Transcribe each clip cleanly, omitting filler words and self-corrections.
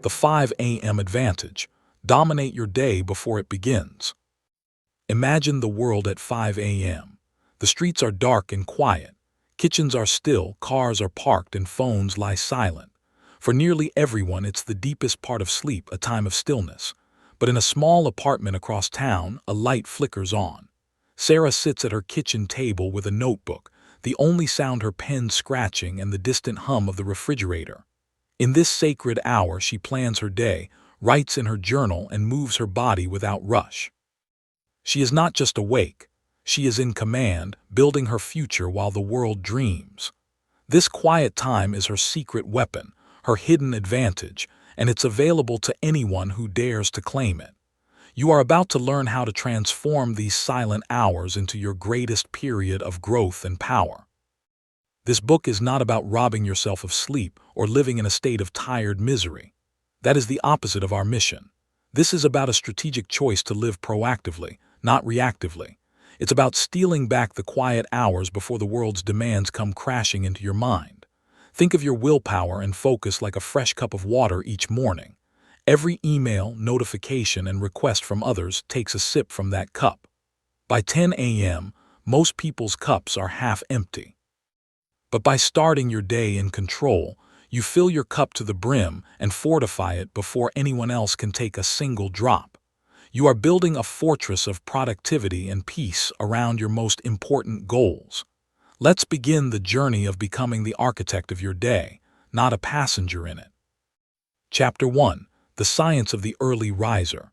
The 5 a.m. advantage. Dominate your day before it begins. Imagine the world at 5 a.m. The streets are dark and quiet. Kitchens are still, cars are parked, and phones lie silent. For nearly everyone, it's the deepest part of sleep, a time of stillness. But in a small apartment across town, a light flickers on. Sarah sits at her kitchen table with a notebook, the only sound her pen scratching and the distant hum of the refrigerator. In this sacred hour, she plans her day, writes in her journal, and moves her body without rush. She is not just awake. She is in command, building her future while the world dreams. This quiet time is her secret weapon, her hidden advantage, and it's available to anyone who dares to claim it. You are about to learn how to transform these silent hours into your greatest period of growth and power. This book is not about robbing yourself of sleep or living in a state of tired misery. That is the opposite of our mission. This is about a strategic choice to live proactively, not reactively. It's about stealing back the quiet hours before the world's demands come crashing into your mind. Think of your willpower and focus like a fresh cup of water each morning. Every email, notification, and request from others takes a sip from that cup. By 10 a.m., most people's cups are half empty. But by starting your day in control, you fill your cup to the brim and fortify it before anyone else can take a single drop. You are building a fortress of productivity and peace around your most important goals. Let's begin the journey of becoming the architect of your day, not a passenger in it. Chapter 1. The Science of the Early Riser.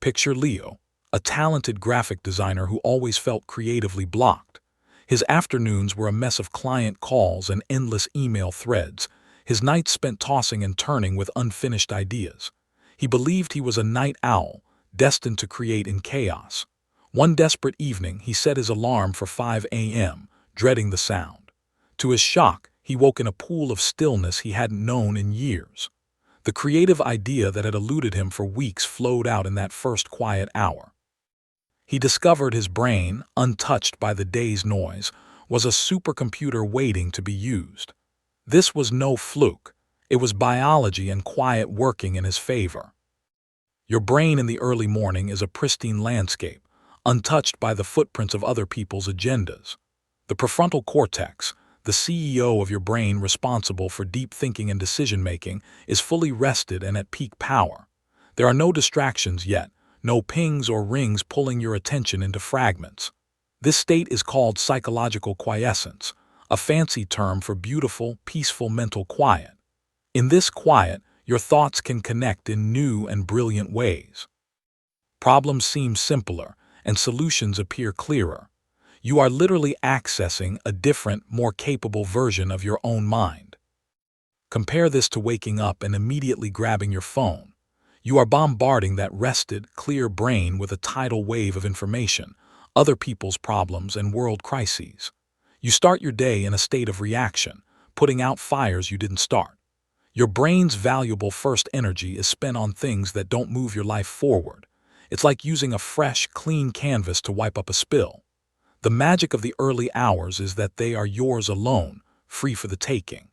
Picture Leo, a talented graphic designer who always felt creatively blocked. His afternoons were a mess of client calls and endless email threads, his nights spent tossing and turning with unfinished ideas. He believed he was a night owl, destined to create in chaos. One desperate evening, he set his alarm for 5 a.m., dreading the sound. To his shock, he woke in a pool of stillness he hadn't known in years. The creative idea that had eluded him for weeks flowed out in that first quiet hour. He discovered his brain, untouched by the day's noise, was a supercomputer waiting to be used. This was no fluke. It was biology and quiet working in his favor. Your brain in the early morning is a pristine landscape, untouched by the footprints of other people's agendas. The prefrontal cortex, the CEO of your brain responsible for deep thinking and decision-making, is fully rested and at peak power. There are no distractions yet, no pings or rings pulling your attention into fragments. This state is called psychological quiescence, a fancy term for beautiful, peaceful mental quiet. In this quiet, your thoughts can connect in new and brilliant ways. Problems seem simpler, and solutions appear clearer. You are literally accessing a different, more capable version of your own mind. Compare this to waking up and immediately grabbing your phone. You are bombarding that rested, clear brain with a tidal wave of information, other people's problems, and world crises. You start your day in a state of reaction, putting out fires you didn't start. Your brain's valuable first energy is spent on things that don't move your life forward. It's like using a fresh, clean canvas to wipe up a spill. The magic of the early hours is that they are yours alone, free for the taking.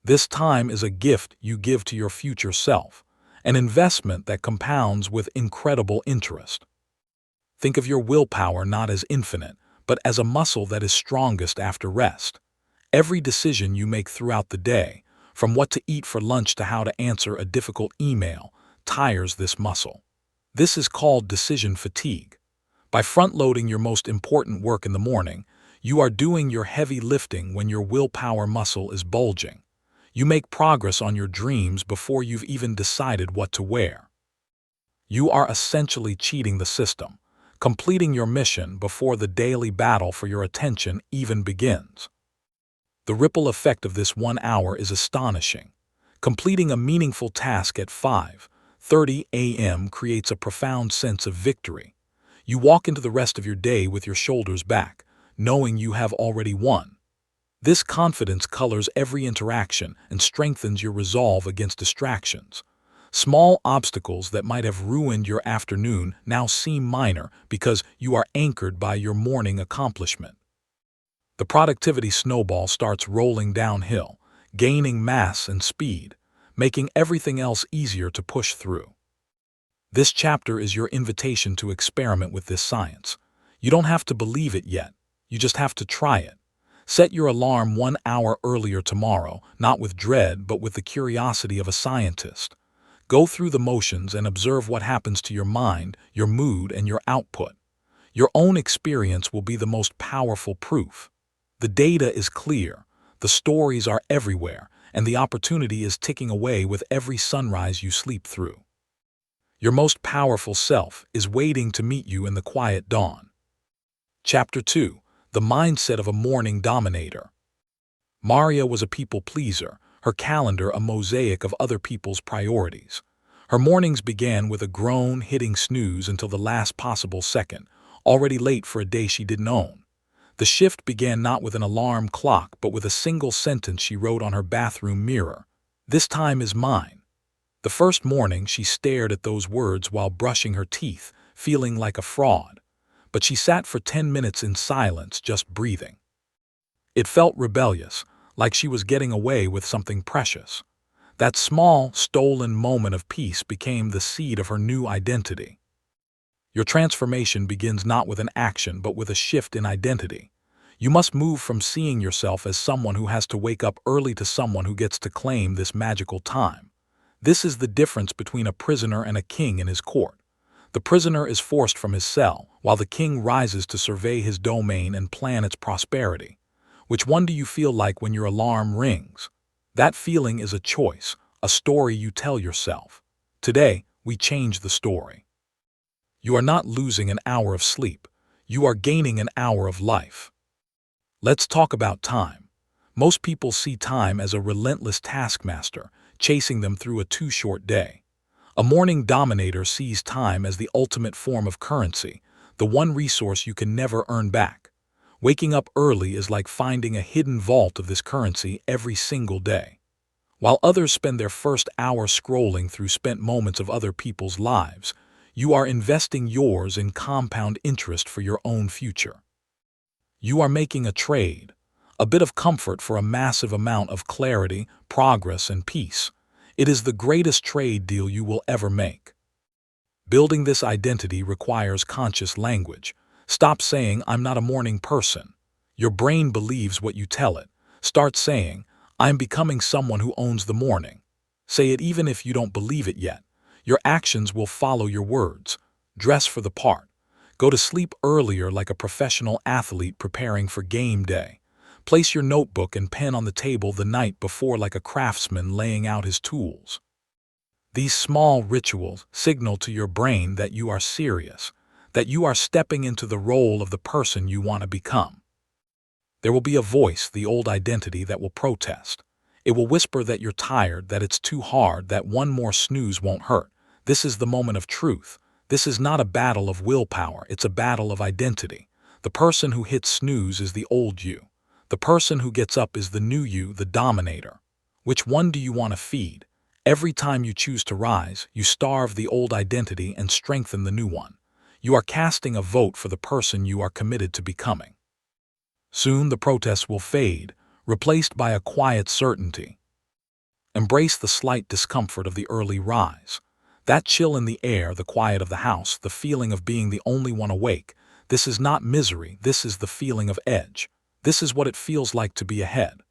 This time is a gift you give to your future self, an investment that compounds with incredible interest. Think of your willpower not as infinite, but as a muscle that is strongest after rest. Every decision you make throughout the day, from what to eat for lunch to how to answer a difficult email, tires this muscle. This is called decision fatigue. By front-loading your most important work in the morning, you are doing your heavy lifting when your willpower muscle is bulging. You make progress on your dreams before you've even decided what to wear. You are essentially cheating the system, completing your mission before the daily battle for your attention even begins. The ripple effect of this 1 hour is astonishing. Completing a meaningful task at 5:30 a.m. creates a profound sense of victory. You walk into the rest of your day with your shoulders back, knowing you have already won. This confidence colors every interaction and strengthens your resolve against distractions. Small obstacles that might have ruined your afternoon now seem minor because you are anchored by your morning accomplishment. The productivity snowball starts rolling downhill, gaining mass and speed. making everything else easier to push through. This chapter is your invitation to experiment with this science. You don't have to believe it yet. You just have to try it. Set your alarm 1 hour earlier tomorrow, not with dread, but with the curiosity of a scientist. Go through the motions and observe what happens to your mind, your mood, and your output. Your own experience will be the most powerful proof. The data is clear, the stories are everywhere, and the opportunity is ticking away with every sunrise you sleep through. Your most powerful self is waiting to meet you in the quiet dawn. Chapter 2. The Mindset of a Morning Dominator. Maria was a people pleaser, her calendar a mosaic of other people's priorities. Her mornings began with a groan hitting snooze until the last possible second, already late for a day she didn't own. The shift began not with an alarm clock, but with a single sentence she wrote on her bathroom mirror. "This time is mine." The first morning she stared at those words while brushing her teeth, feeling like a fraud. But she sat for 10 minutes in silence, just breathing. It felt rebellious, like she was getting away with something precious. That small, stolen moment of peace became the seed of her new identity. Your transformation begins not with an action, but with a shift in identity. You must move from seeing yourself as someone who has to wake up early to someone who gets to claim this magical time. This is the difference between a prisoner and a king in his court. The prisoner is forced from his cell, while the king rises to survey his domain and plan its prosperity. Which one do you feel like when your alarm rings? That feeling is a choice, a story you tell yourself. Today, we change the story. You are not losing an hour of sleep. You are gaining an hour of life. Let's talk about time. Most people see time as a relentless taskmaster, chasing them through a too-short day. A morning dominator sees time as the ultimate form of currency, the one resource you can never earn back. Waking up early is like finding a hidden vault of this currency every single day. While others spend their first hour scrolling through spent moments of other people's lives, you are investing yours in compound interest for your own future. You are making a trade, a bit of comfort for a massive amount of clarity, progress, and peace. It is the greatest trade deal you will ever make. Building this identity requires conscious language. Stop saying, "I'm not a morning person." Your brain believes what you tell it. Start saying, "I'm becoming someone who owns the morning." Say it even if you don't believe it yet. Your actions will follow your words. Dress for the part. Go to sleep earlier like a professional athlete preparing for game day. Place your notebook and pen on the table the night before like a craftsman laying out his tools. These small rituals signal to your brain that you are serious, that you are stepping into the role of the person you want to become. There will be a voice, the old identity, that will protest. It will whisper that you're tired, that it's too hard, that one more snooze won't hurt. This is the moment of truth. This is not a battle of willpower, it's a battle of identity. The person who hits snooze is the old you. The person who gets up is the new you, the dominator. Which one do you want to feed? Every time you choose to rise, you starve the old identity and strengthen the new one. You are casting a vote for the person you are committed to becoming. Soon the protests will fade, replaced by a quiet certainty. Embrace the slight discomfort of the early rise. That chill in the air, the quiet of the house, the feeling of being the only one awake. This is not misery, this is the feeling of edge. This is what it feels like to be ahead.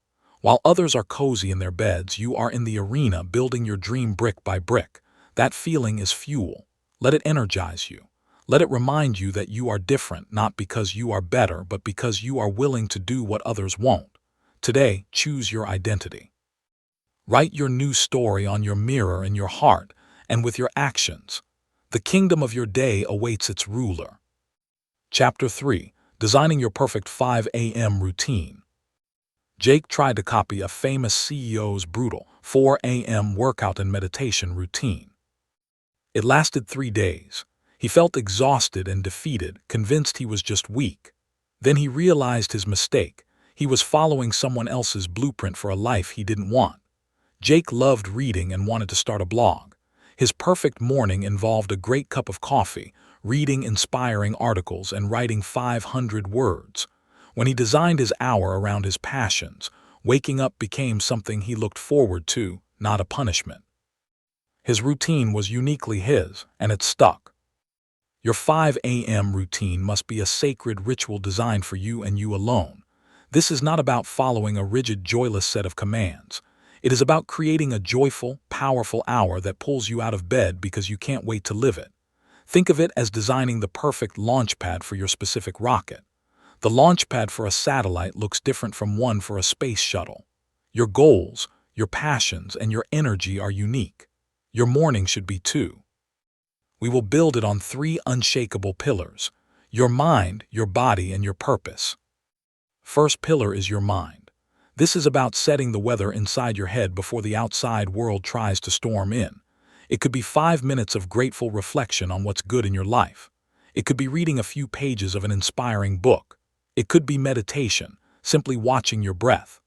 While others are cozy in their beds, you are in the arena building your dream brick by brick. That feeling is fuel. Let it energize you. Let it remind you that you are different, not because you are better, but because you are willing to do what others won't. Today, choose your identity. Write your new story on your mirror in your heart and with your actions. The kingdom of your day awaits its ruler. Chapter 3. Designing your perfect 5 a.m. routine. Jake tried to copy a famous CEO's brutal 4 a.m. workout and meditation routine. It lasted 3 days. He felt exhausted and defeated, convinced he was just weak. Then he realized his mistake. He was following someone else's blueprint for a life he didn't want. Jake loved reading and wanted to start a blog. His perfect morning involved a great cup of coffee, reading inspiring articles, and writing 500 words. When he designed his hour around his passions, waking up became something he looked forward to, not a punishment. His routine was uniquely his, and it stuck. Your 5 a.m. routine must be a sacred ritual designed for you and you alone. This is not about following a rigid, joyless set of commands. It is about creating a joyful, powerful hour that pulls you out of bed because you can't wait to live it. Think of it as designing the perfect launch pad for your specific rocket. The launch pad for a satellite looks different from one for a space shuttle. Your goals, your passions, and your energy are unique. Your morning should be too. We will build it on 3 unshakable pillars: your mind, your body, and your purpose. First pillar is your mind. This is about setting the weather inside your head before the outside world tries to storm in. It could be 5 minutes of grateful reflection on what's good in your life. It could be reading a few pages of an inspiring book. It could be meditation, simply watching your breath.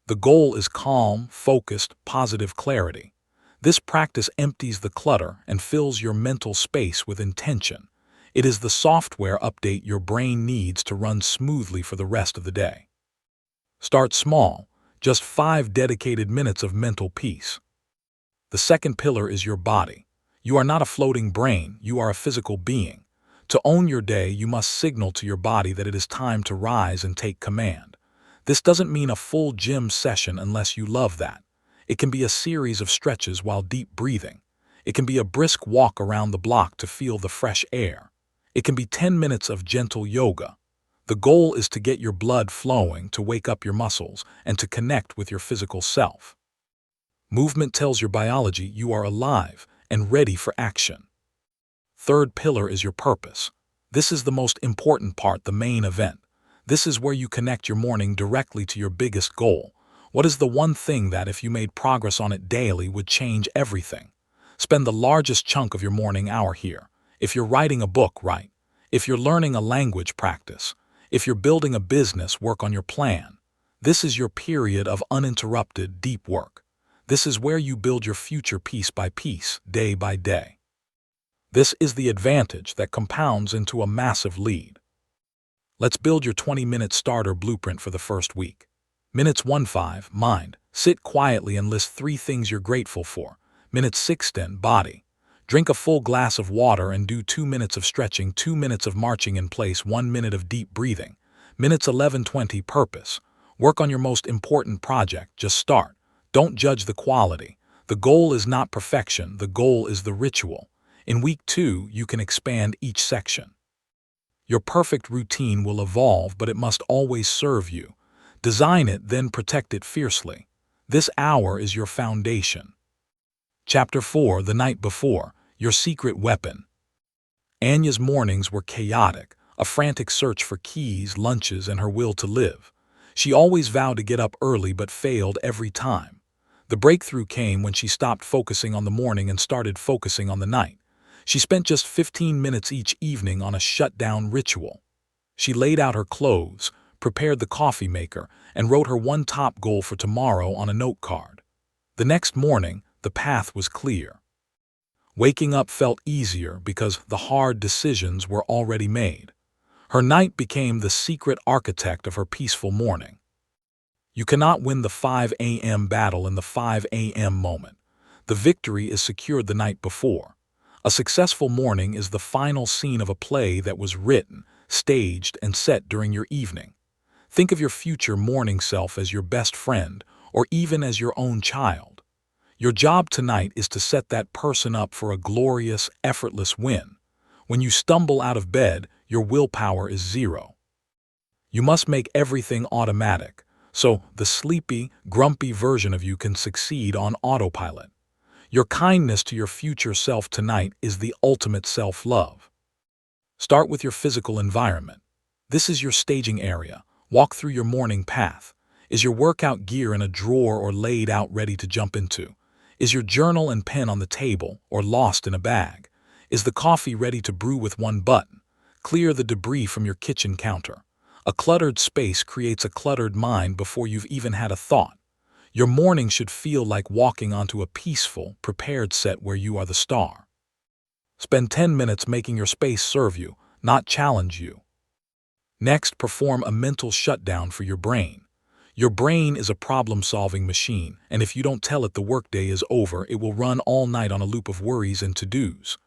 The goal is calm, focused, positive clarity. This practice empties the clutter and fills your mental space with intention. It is the software update your brain needs to run smoothly for the rest of the day. Start small, just 5 dedicated minutes of mental peace. The second pillar is your body. You are not a floating brain, you are a physical being. To own your day, you must signal to your body that it is time to rise and take command. This doesn't mean a full gym session unless you love that. It can be a series of stretches while deep breathing. It can be a brisk walk around the block to feel the fresh air. It can be 10 minutes of gentle yoga. The goal is to get your blood flowing, to wake up your muscles, and to connect with your physical self. Movement tells your biology you are alive and ready for action. Third pillar is your purpose. This is the most important part, the main event. This is where you connect your morning directly to your biggest goal. What is the one thing that, if you made progress on it daily, would change everything? Spend the largest chunk of your morning hour here. If you're writing a book, write. If you're learning a language, practice. If you're building a business, work on your plan. This is your period of uninterrupted, deep work. This is where you build your future piece by piece, day by day. This is the advantage that compounds into a massive lead. Let's build your 20-minute starter blueprint for the first week. Minutes 1-5, mind. Sit quietly and list 3 things you're grateful for. Minutes 6-10, body. Drink a full glass of water and do 2 minutes of stretching, 2 minutes of marching in place, 1 minute of deep breathing. Minutes 11-20, purpose. Work on your most important project. Just start. Don't judge the quality. The goal is not perfection. The goal is the ritual. In week 2, you can expand each section. Your perfect routine will evolve, but it must always serve you. Design it, then protect it fiercely. This hour is your foundation. Chapter 4, The Night Before, Your Secret Weapon. Anya's mornings were chaotic, a frantic search for keys, lunches, and her will to live. She always vowed to get up early but failed every time. The breakthrough came when she stopped focusing on the morning and started focusing on the night. She spent just 15 minutes each evening on a shutdown ritual. She laid out her clothes, prepared the coffee maker, and wrote her one top goal for tomorrow on a note card. The next morning, the path was clear. Waking up felt easier because the hard decisions were already made. Her night became the secret architect of her peaceful morning. You cannot win the 5 a.m. battle in the 5 a.m. moment. The victory is secured the night before. A successful morning is the final scene of a play that was written, staged, and set during your evening. Think of your future morning self as your best friend, or even as your own child. Your job tonight is to set that person up for a glorious, effortless win. When you stumble out of bed, your willpower is 0. You must make everything automatic, so the sleepy, grumpy version of you can succeed on autopilot. Your kindness to your future self tonight is the ultimate self-love. Start with your physical environment. This is your staging area. Walk through your morning path. Is your workout gear in a drawer or laid out ready to jump into? Is your journal and pen on the table or lost in a bag? Is the coffee ready to brew with one button? Clear the debris from your kitchen counter. A cluttered space creates a cluttered mind before you've even had a thought. Your morning should feel like walking onto a peaceful, prepared set where you are the star. Spend 10 minutes making your space serve you, not challenge you. Next, perform a mental shutdown for your brain. Your brain is a problem-solving machine, and if you don't tell it the workday is over, it will run all night on a loop of worries and to-dos.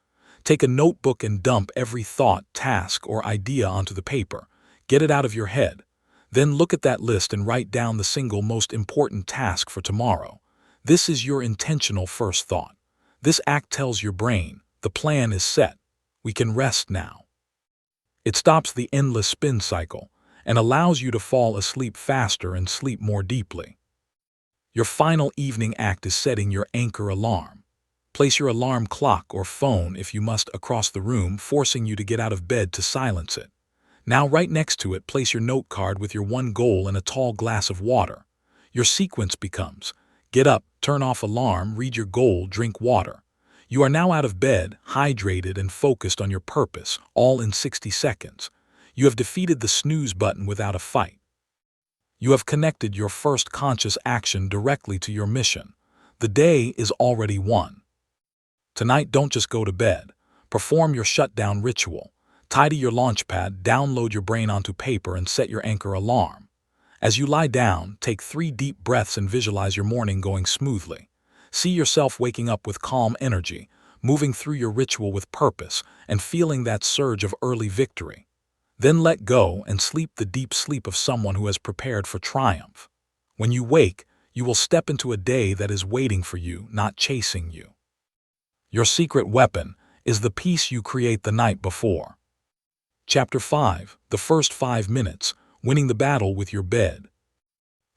Take a notebook and dump every thought, task, or idea onto the paper. Get it out of your head. Then look at that list and write down the single most important task for tomorrow. This is your intentional first thought. This act tells your brain, the plan is set. We can rest now. It stops the endless spin cycle and allows you to fall asleep faster and sleep more deeply. Your final evening act is setting your anchor alarm. Place your alarm clock or phone if you must across the room, forcing you to get out of bed to silence it. Now right next to it, place your note card with your one goal and a tall glass of water. Your sequence becomes: get up, turn off alarm, read your goal, drink water. You are now out of bed, hydrated and focused on your purpose, all in 60 seconds. You have defeated the snooze button without a fight. You have connected your first conscious action directly to your mission. The day is already won. Tonight, don't just go to bed. Perform your shutdown ritual. Tidy your launchpad, download your brain onto paper, and set your anchor alarm. As you lie down, take 3 deep breaths and visualize your morning going smoothly. See yourself waking up with calm energy, moving through your ritual with purpose, and feeling that surge of early victory. Then let go and sleep the deep sleep of someone who has prepared for triumph. When you wake, you will step into a day that is waiting for you, not chasing you. Your secret weapon is the peace you create the night before. Chapter 5: The First 5 Minutes, Winning the Battle with Your Bed.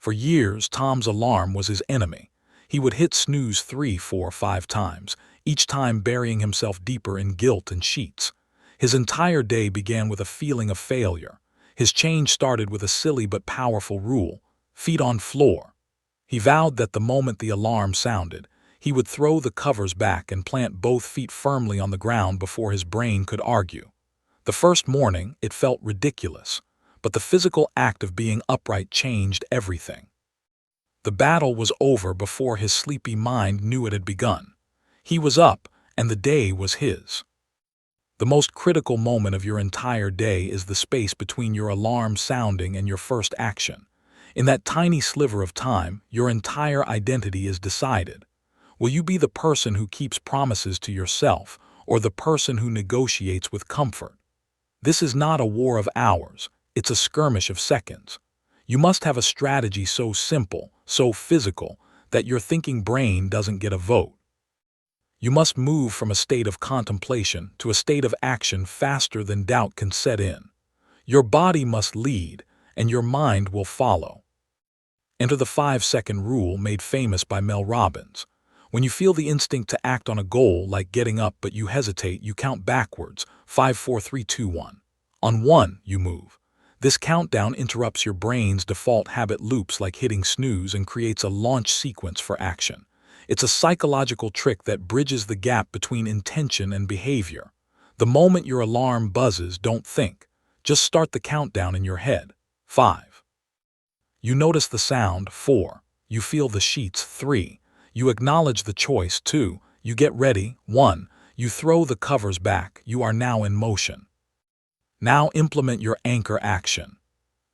For years, Tom's alarm was his enemy. He would hit snooze 3, 4, 5 times, each time burying himself deeper in guilt and sheets. His entire day began with a feeling of failure. His change started with a silly but powerful rule: feet on floor. He vowed that the moment the alarm sounded, he would throw the covers back and plant both feet firmly on the ground before his brain could argue. The first morning, it felt ridiculous, but the physical act of being upright changed everything. The battle was over before his sleepy mind knew it had begun. He was up, and the day was his. The most critical moment of your entire day is the space between your alarm sounding and your first action. In that tiny sliver of time, your entire identity is decided. Will you be the person who keeps promises to yourself, or the person who negotiates with comfort? This is not a war of hours, it's a skirmish of seconds. You must have a strategy so simple, so physical, that your thinking brain doesn't get a vote. You must move from a state of contemplation to a state of action faster than doubt can set in. Your body must lead, and your mind will follow. Enter the 5-second rule made famous by Mel Robbins. When you feel the instinct to act on a goal, like getting up but you hesitate, you count backwards: 5, 4, 3, 2, 1. On 1, you move. This countdown interrupts your brain's default habit loops like hitting snooze and creates a launch sequence for action. It's a psychological trick that bridges the gap between intention and behavior. The moment your alarm buzzes, don't think. Just start the countdown in your head. 5. You notice the sound. 4. You feel the sheets. 3. You acknowledge the choice. 2. You get ready. 1. You throw the covers back. You are now in motion. Now implement your anchor action.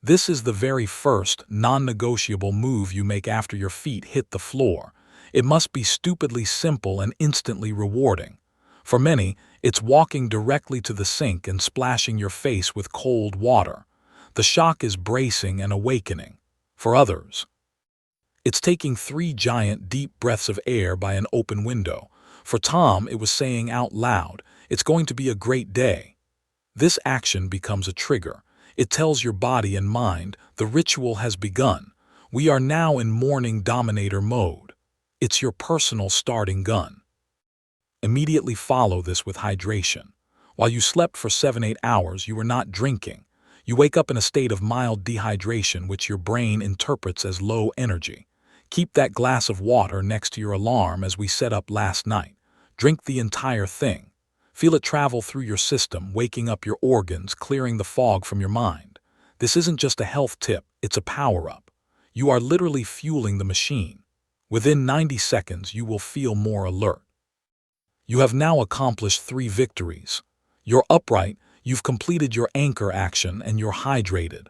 This is the very first, non-negotiable move you make after your feet hit the floor. It must be stupidly simple and instantly rewarding. For many, it's walking directly to the sink and splashing your face with cold water. The shock is bracing and awakening. For others, it's taking 3 giant, deep breaths of air by an open window. For Tom, it was saying out loud, "It's going to be a great day." This action becomes a trigger. It tells your body and mind, the ritual has begun. We are now in morning dominator mode. It's your personal starting gun. Immediately follow this with hydration. While you slept for 7-8 hours, you were not drinking. You wake up in a state of mild dehydration, which your brain interprets as low energy. Keep that glass of water next to your alarm as we set up last night. Drink the entire thing. Feel it travel through your system, waking up your organs, clearing the fog from your mind. This isn't just a health tip, it's a power-up. You are literally fueling the machine. Within 90 seconds, you will feel more alert. You have now accomplished 3 victories. You're upright, you've completed your anchor action, and you're hydrated.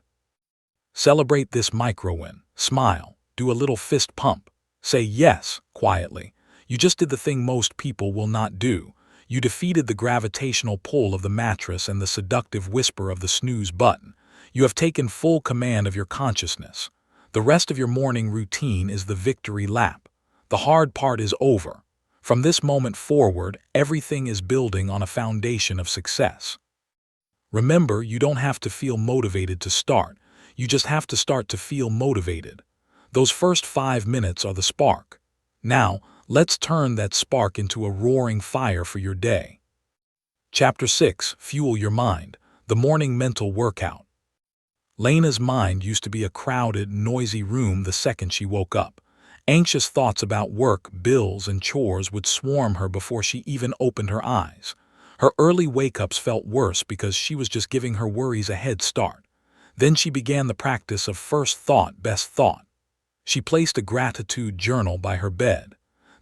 Celebrate this micro-win. Smile. Do a little fist pump. Say yes, quietly. You just did the thing most people will not do. You defeated the gravitational pull of the mattress and the seductive whisper of the snooze button. You have taken full command of your consciousness. The rest of your morning routine is the victory lap. The hard part is over. From this moment forward, everything is building on a foundation of success. Remember, you don't have to feel motivated to start. You just have to start to feel motivated. Those first 5 minutes are the spark. Now, let's turn that spark into a roaring fire for your day. Chapter 6. Fuel Your Mind. The Morning Mental Workout. Lena's mind used to be a crowded, noisy room the second she woke up. Anxious thoughts about work, bills, and chores would swarm her before she even opened her eyes. Her early wake-ups felt worse because she was just giving her worries a head start. Then she began the practice of first thought, best thought. She placed a gratitude journal by her bed.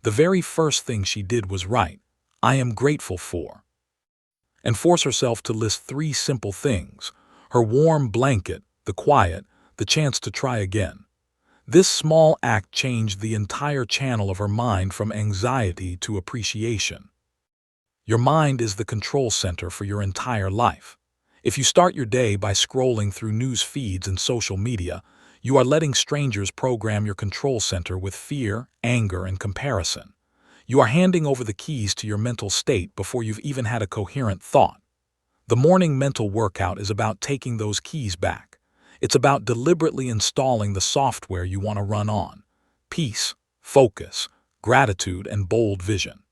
The very first thing she did was write, "I am grateful for," and force herself to list 3 simple things: her warm blanket, the quiet, the chance to try again. This small act changed the entire channel of her mind from anxiety to appreciation. Your mind is the control center for your entire life. If you start your day by scrolling through news feeds and social media, you are letting strangers program your control center with fear, anger, and comparison. You are handing over the keys to your mental state before you've even had a coherent thought. The morning mental workout is about taking those keys back. It's about deliberately installing the software you want to run on: peace, focus, gratitude, and bold vision.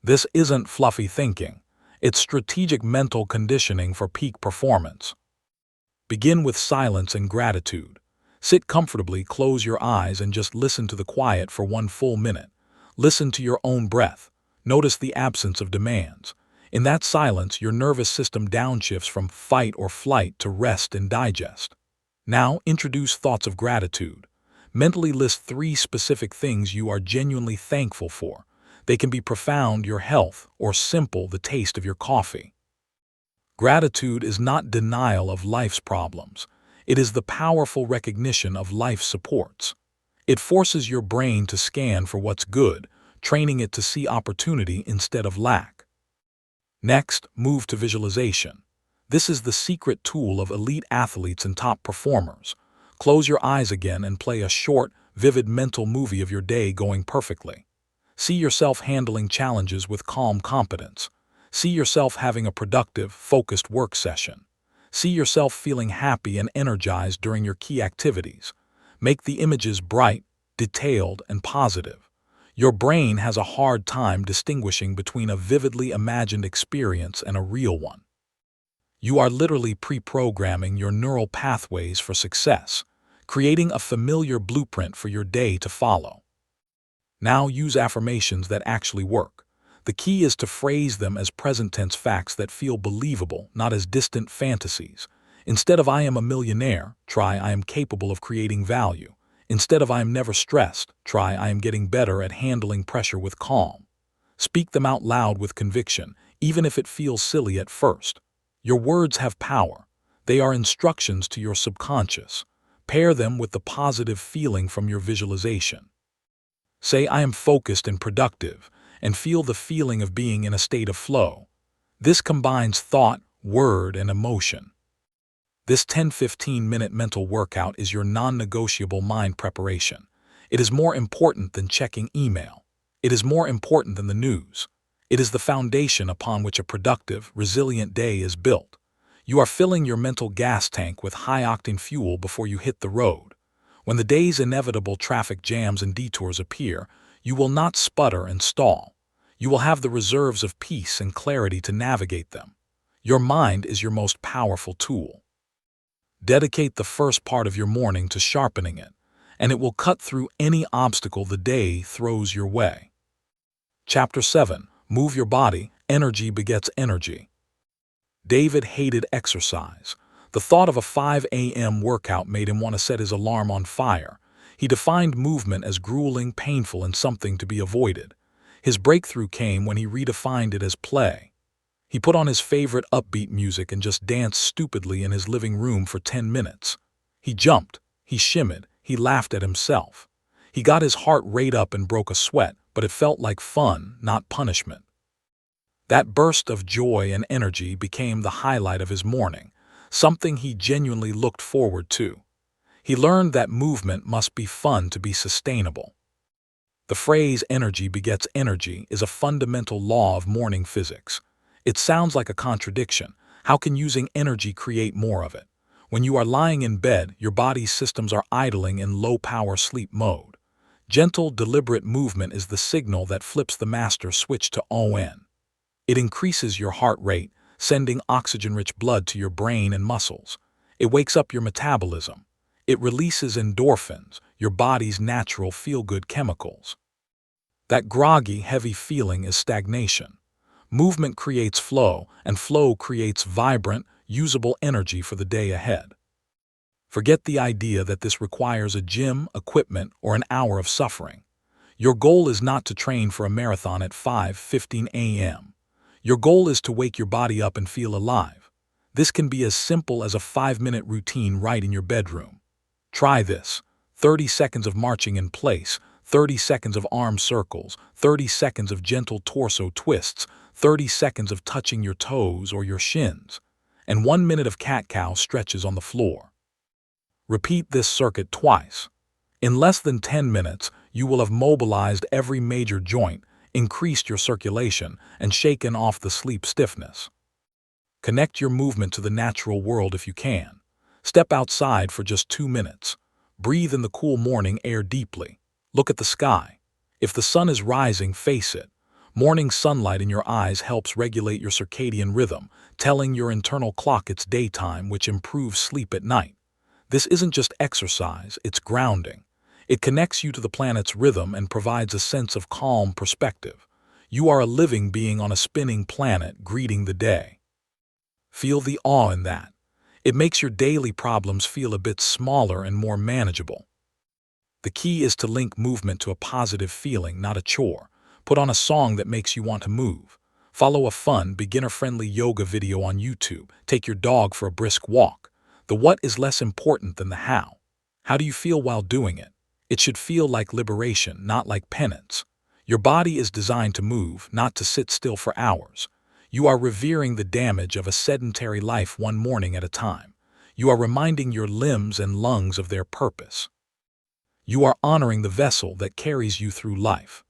This isn't fluffy thinking. It's strategic mental conditioning for peak performance. Begin with silence and gratitude. Sit comfortably, close your eyes, and just listen to the quiet for 1 full minute. Listen to your own breath. Notice the absence of demands. In that silence, your nervous system downshifts from fight or flight to rest and digest. Now, introduce thoughts of gratitude. Mentally list 3 specific things you are genuinely thankful for. They can be profound, your health, or simple, the taste of your coffee. Gratitude is not denial of life's problems. It is the powerful recognition of life's supports. It forces your brain to scan for what's good, training it to see opportunity instead of lack. Next, move to visualization. This is the secret tool of elite athletes and top performers. Close your eyes again and play a short, vivid mental movie of your day going perfectly. See yourself handling challenges with calm competence. See yourself having a productive, focused work session. See yourself feeling happy and energized during your key activities. Make the images bright, detailed, and positive. Your brain has a hard time distinguishing between a vividly imagined experience and a real one. You are literally pre-programming your neural pathways for success, creating a familiar blueprint for your day to follow. Now use affirmations that actually work. The key is to phrase them as present-tense facts that feel believable, not as distant fantasies. Instead of "I am a millionaire," try "I am capable of creating value." Instead of "I am never stressed," try "I am getting better at handling pressure with calm." Speak them out loud with conviction, even if it feels silly at first. Your words have power. They are instructions to your subconscious. Pair them with the positive feeling from your visualization. Say "I am focused and productive," and feel the feeling of being in a state of flow. This combines thought, word, and emotion. This 10-15-minute mental workout is your non-negotiable mind preparation. It is more important than checking email. It is more important than the news. It is the foundation upon which a productive, resilient day is built. You are filling your mental gas tank with high-octane fuel before you hit the road. When the day's inevitable traffic jams and detours appear, you will not sputter and stall. You will have the reserves of peace and clarity to navigate them. Your mind is your most powerful tool. Dedicate the first part of your morning to sharpening it, and it will cut through any obstacle the day throws your way. Chapter 7. Move your body. Energy begets energy. David hated exercise. The thought of a 5 a.m. workout made him want to set his alarm on fire. He defined movement as grueling, painful, and something to be avoided. His breakthrough came when he redefined it as play. He put on his favorite upbeat music and just danced stupidly in his living room for 10 minutes. He jumped, he shimmied, he laughed at himself. He got his heart rate up and broke a sweat, but it felt like fun, not punishment. That burst of joy and energy became the highlight of his morning, something he genuinely looked forward to. He learned that movement must be fun to be sustainable. The phrase energy begets energy is a fundamental law of morning physics. It sounds like a contradiction. How can using energy create more of it? When you are lying in bed, your body's systems are idling in low-power sleep mode. Gentle, deliberate movement is the signal that flips the master switch to ON. It increases your heart rate, sending oxygen-rich blood to your brain and muscles. It wakes up your metabolism. It releases endorphins, your body's natural feel-good chemicals. That groggy, heavy feeling is stagnation. Movement creates flow, and flow creates vibrant, usable energy for the day ahead. Forget the idea that this requires a gym, equipment, or an hour of suffering. Your goal is not to train for a marathon at 5:15 a.m. Your goal is to wake your body up and feel alive. This can be as simple as a 5-minute routine right in your bedroom. Try this. 30 seconds of marching in place, 30 seconds of arm circles, 30 seconds of gentle torso twists, 30 seconds of touching your toes or your shins, and 1 minute of cat-cow stretches on the floor. Repeat this circuit twice. In less than 10 minutes, you will have mobilized every major joint, increased your circulation, and shaken off the sleep stiffness. Connect your movement to the natural world if you can. Step outside for just 2 minutes. Breathe in the cool morning air deeply. Look at the sky. If the sun is rising, face it. Morning sunlight in your eyes helps regulate your circadian rhythm, telling your internal clock it's daytime, which improves sleep at night. This isn't just exercise, it's grounding. It connects you to the planet's rhythm and provides a sense of calm perspective. You are a living being on a spinning planet greeting the day. Feel the awe in that. It makes your daily problems feel a bit smaller and more manageable. The key is to link movement to a positive feeling, not a chore. Put on a song that makes you want to move. Follow a fun, beginner-friendly yoga video on YouTube. Take your dog for a brisk walk. The what is less important than the how. How do you feel while doing it? It should feel like liberation, not like penance. Your body is designed to move, not to sit still for hours. You are revering the damage of a sedentary life one morning at a time. You are reminding your limbs and lungs of their purpose. You are honoring the vessel that carries you through life.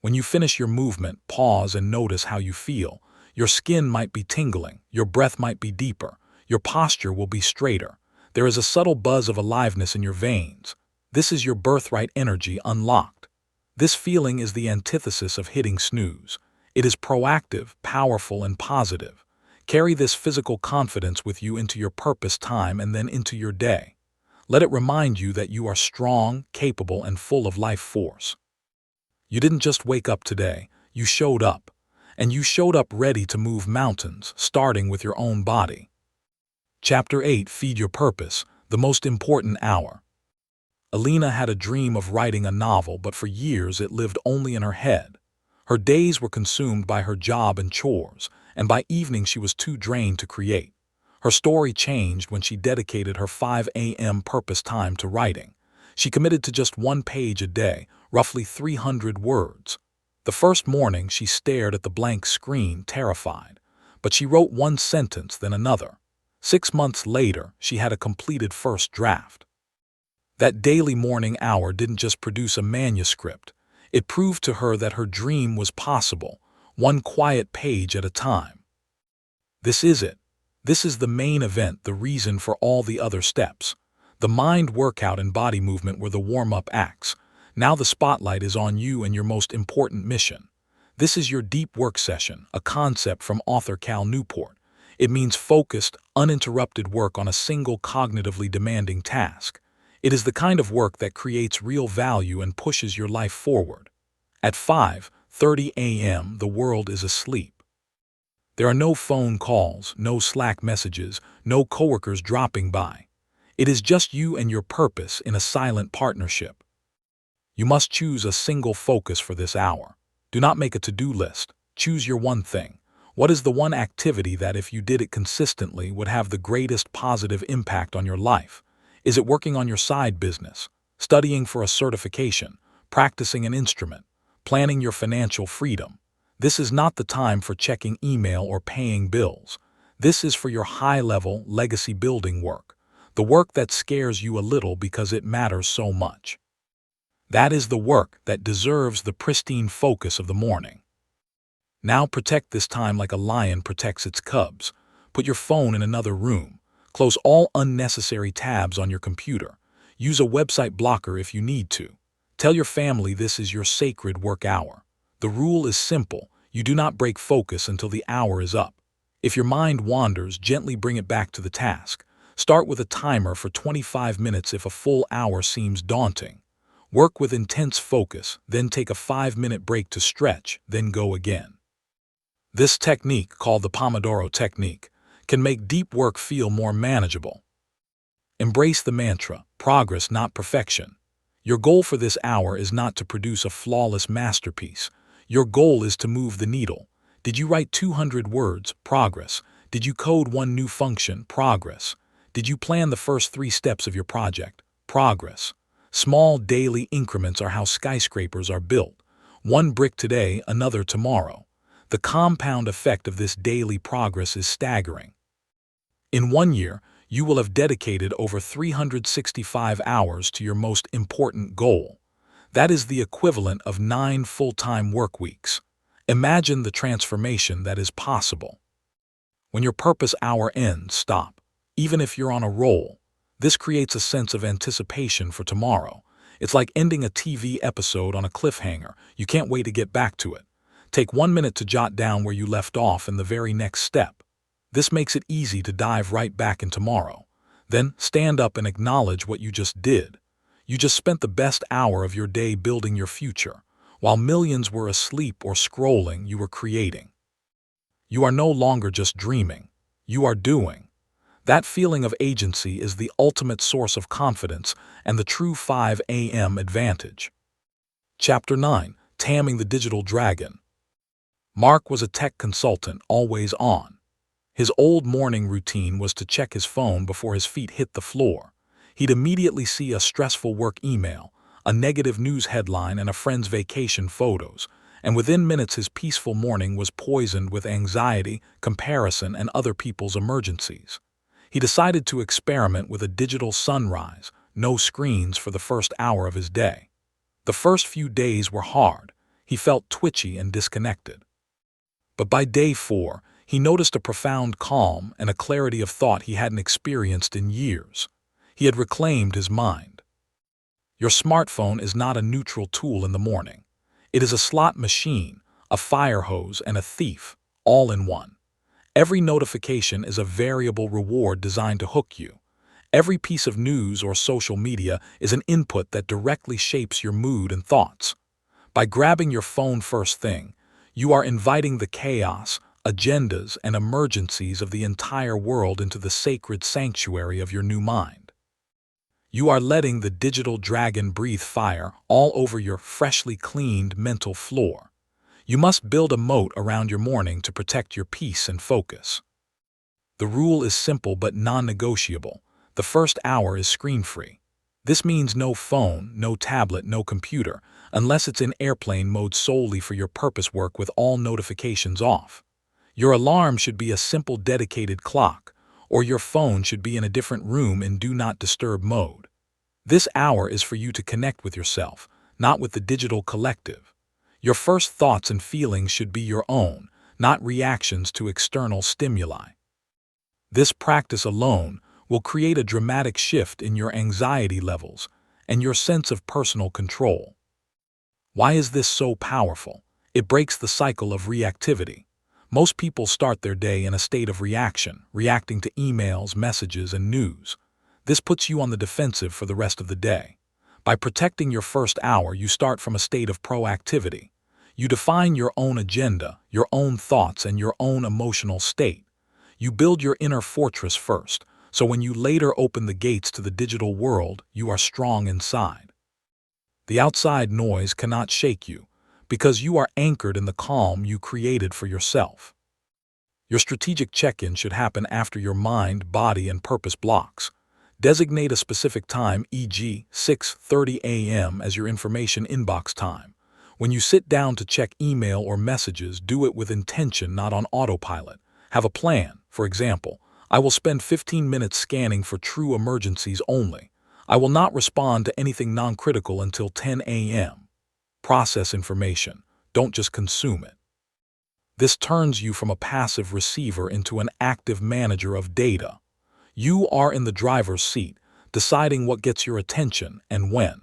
When you finish your movement, pause and notice how you feel. Your skin might be tingling, your breath might be deeper, your posture will be straighter. There is a subtle buzz of aliveness in your veins. This is your birthright energy unlocked. This feeling is the antithesis of hitting snooze. It is proactive, powerful, and positive. Carry this physical confidence with you into your purpose time and then into your day. Let it remind you that you are strong, capable, and full of life force. You didn't just wake up today, you showed up. And you showed up ready to move mountains, starting with your own body. Chapter 8: Feed Your Purpose, the most important hour. Alina had a dream of writing a novel, but for years it lived only in her head. Her days were consumed by her job and chores, and by evening she was too drained to create. Her story changed when she dedicated her 5 a.m. purpose time to writing. She committed to just 1 page a day, roughly 300 words. The first morning she stared at the blank screen, terrified. But she wrote 1 sentence, then another. 6 months later, she had a completed first draft. That daily morning hour didn't just produce a manuscript. It proved to her that her dream was possible, 1 quiet page at a time. This is it. This is the main event, the reason for all the other steps. The mind workout and body movement were the warm-up acts. Now the spotlight is on you and your most important mission. This is your deep work session, a concept from author Cal Newport. It means focused, uninterrupted work on a single cognitively demanding task. It is the kind of work that creates real value and pushes your life forward. At 5:30 a.m., the world is asleep. There are no phone calls, no Slack messages, no coworkers dropping by. It is just you and your purpose in a silent partnership. You must choose a single focus for this hour. Do not make a to-do list. Choose your one thing. What is the one activity that, if you did it consistently, would have the greatest positive impact on your life? Is it working on your side business, studying for a certification, practicing an instrument, planning your financial freedom? This is not the time for checking email or paying bills. This is for your high-level, legacy-building work, the work that scares you a little because it matters so much. That is the work that deserves the pristine focus of the morning. Now protect this time like a lion protects its cubs. Put your phone in another room. Close all unnecessary tabs on your computer. Use a website blocker if you need to. Tell your family this is your sacred work hour. The rule is simple. You do not break focus until the hour is up. If your mind wanders, gently bring it back to the task. Start with a timer for 25 minutes if a full hour seems daunting. Work with intense focus, then take a 5-minute break to stretch, then go again. This technique, called the Pomodoro technique, can make deep work feel more manageable. Embrace the mantra, progress not perfection. Your goal for this hour is not to produce a flawless masterpiece. Your goal is to move the needle. Did you write 200 words? Progress. Did you code one new function? Progress. Did you plan the first 3 steps of your project? Progress. Small daily increments are how skyscrapers are built. One brick today, another tomorrow. The compound effect of this daily progress is staggering. In 1 year, you will have dedicated over 365 hours to your most important goal. That is the equivalent of 9 full-time work weeks. Imagine the transformation that is possible. When your purpose hour ends, stop. Even if you're on a roll, this creates a sense of anticipation for tomorrow. It's like ending a TV episode on a cliffhanger. You can't wait to get back to it. Take 1 minute to jot down where you left off in the very next step. This makes it easy to dive right back in tomorrow. Then stand up and acknowledge what you just did. You just spent the best hour of your day building your future. While millions were asleep or scrolling, you were creating. You are no longer just dreaming. You are doing. That feeling of agency is the ultimate source of confidence and the true 5 a.m. advantage. Chapter 9. Taming the Digital Dragon. Mark was a tech consultant, always on. His old morning routine was to check his phone before his feet hit the floor. He'd immediately see a stressful work email, a negative news headline, and a friend's vacation photos, and within minutes his peaceful morning was poisoned with anxiety, comparison, and other people's emergencies. He decided to experiment with a digital sunrise, no screens for the first hour of his day. The first few days were hard. He felt twitchy and disconnected. But by day 4, he noticed a profound calm and a clarity of thought he hadn't experienced in years. He had reclaimed his mind. Your smartphone is not a neutral tool in the morning. It is a slot machine, a fire hose, and a thief, all in one. Every notification is a variable reward designed to hook you. Every piece of news or social media is an input that directly shapes your mood and thoughts. By grabbing your phone first thing, you are inviting the chaos, agendas, and emergencies of the entire world into the sacred sanctuary of your new mind. You are letting the digital dragon breathe fire all over your freshly cleaned mental floor. You must build a moat around your morning to protect your peace and focus. The rule is simple but non-negotiable. The first hour is screen-free. This means no phone, no tablet, no computer, unless it's in airplane mode solely for your purpose work with all notifications off. Your alarm should be a simple dedicated clock, or your phone should be in a different room in do not disturb mode. This hour is for you to connect with yourself, not with the digital collective. Your first thoughts and feelings should be your own, not reactions to external stimuli. This practice alone will create a dramatic shift in your anxiety levels and your sense of personal control. Why is this so powerful? It breaks the cycle of reactivity. Most people start their day in a state of reaction, reacting to emails, messages, and news. This puts you on the defensive for the rest of the day. By protecting your first hour, you start from a state of proactivity. You define your own agenda, your own thoughts, and your own emotional state. You build your inner fortress first, so when you later open the gates to the digital world, you are strong inside. The outside noise cannot shake you, because you are anchored in the calm you created for yourself. Your strategic check-in should happen after your mind, body, and purpose blocks. Designate a specific time, e.g., 6:30 a.m. as your information inbox time. When you sit down to check email or messages, do it with intention, not on autopilot. Have a plan. For example, I will spend 15 minutes scanning for true emergencies only. I will not respond to anything non-critical until 10 a.m. Process information. Don't just consume it. This turns you from a passive receiver into an active manager of data. You are in the driver's seat, deciding what gets your attention and when.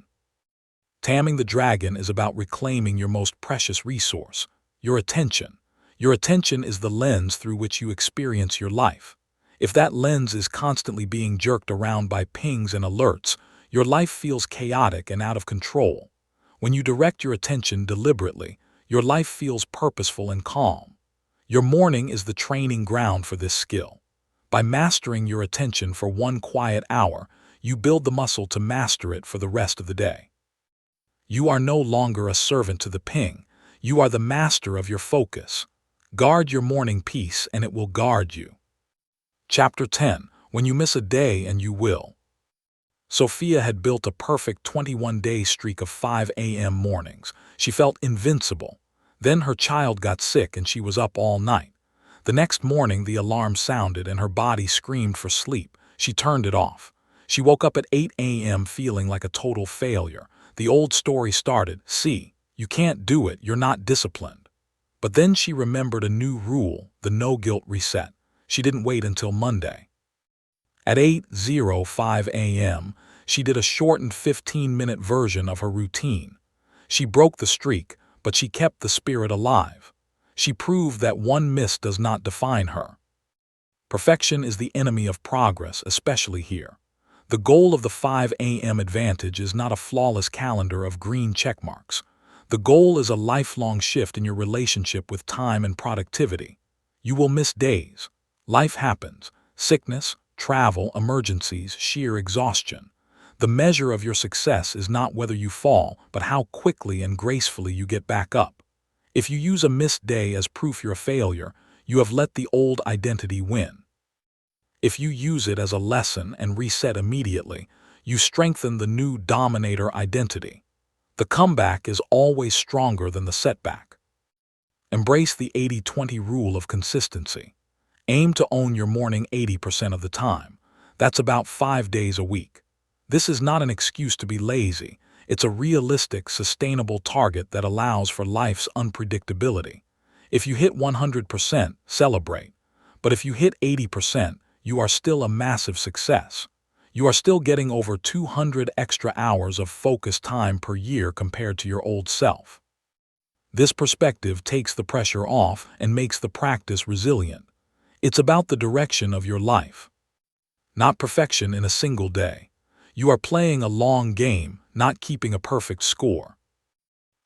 Taming the dragon is about reclaiming your most precious resource, your attention. Your attention is the lens through which you experience your life. If that lens is constantly being jerked around by pings and alerts, your life feels chaotic and out of control. When you direct your attention deliberately, your life feels purposeful and calm. Your morning is the training ground for this skill. By mastering your attention for one quiet hour, you build the muscle to master it for the rest of the day. You are no longer a servant to the ping. You are the master of your focus. Guard your morning peace and it will guard you. Chapter 10. When you miss a day, and you will. Sophia had built a perfect 21-day streak of 5 a.m. mornings. She felt invincible. Then her child got sick and she was up all night. The next morning the alarm sounded and her body screamed for sleep. She turned it off. She woke up at 8 a.m. feeling like a total failure. The old story started, "See, you can't do it, you're not disciplined." But then she remembered a new rule, the no-guilt reset. She didn't wait until Monday. At 8:05 a.m., she did a shortened 15-minute version of her routine. She broke the streak, but she kept the spirit alive. She proved that one miss does not define her. Perfection is the enemy of progress, especially here. The goal of the 5 a.m. advantage is not a flawless calendar of green checkmarks. The goal is a lifelong shift in your relationship with time and productivity. You will miss days. Life happens. Sickness, travel, emergencies, sheer exhaustion. The measure of your success is not whether you fall, but how quickly and gracefully you get back up. If you use a missed day as proof you're a failure, you have let the old identity win. If you use it as a lesson and reset immediately, you strengthen the new dominator identity. The comeback is always stronger than the setback. Embrace the 80-20 rule of consistency. Aim to own your morning 80% of the time. That's about 5 days a week. This is not an excuse to be lazy. It's a realistic, sustainable target that allows for life's unpredictability. If you hit 100%, celebrate. But if you hit 80%, you are still a massive success. You are still getting over 200 extra hours of focused time per year compared to your old self. This perspective takes the pressure off and makes the practice resilient. It's about the direction of your life, not perfection in a single day. You are playing a long game, not keeping a perfect score.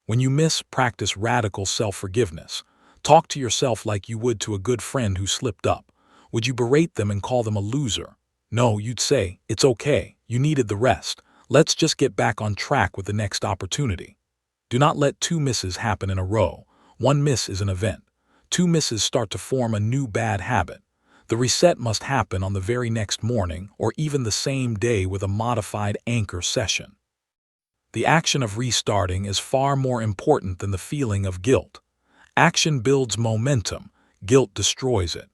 When you miss, practice radical self-forgiveness. Talk to yourself like you would to a good friend who slipped up. Would you berate them and call them a loser? No, you'd say, "It's okay, you needed the rest. Let's just get back on track with the next opportunity." Do not let 2 misses happen in a row. 1 miss is an event. 2 misses start to form a new bad habit. The reset must happen on the very next morning or even the same day with a modified anchor session. The action of restarting is far more important than the feeling of guilt. Action builds momentum, guilt destroys it.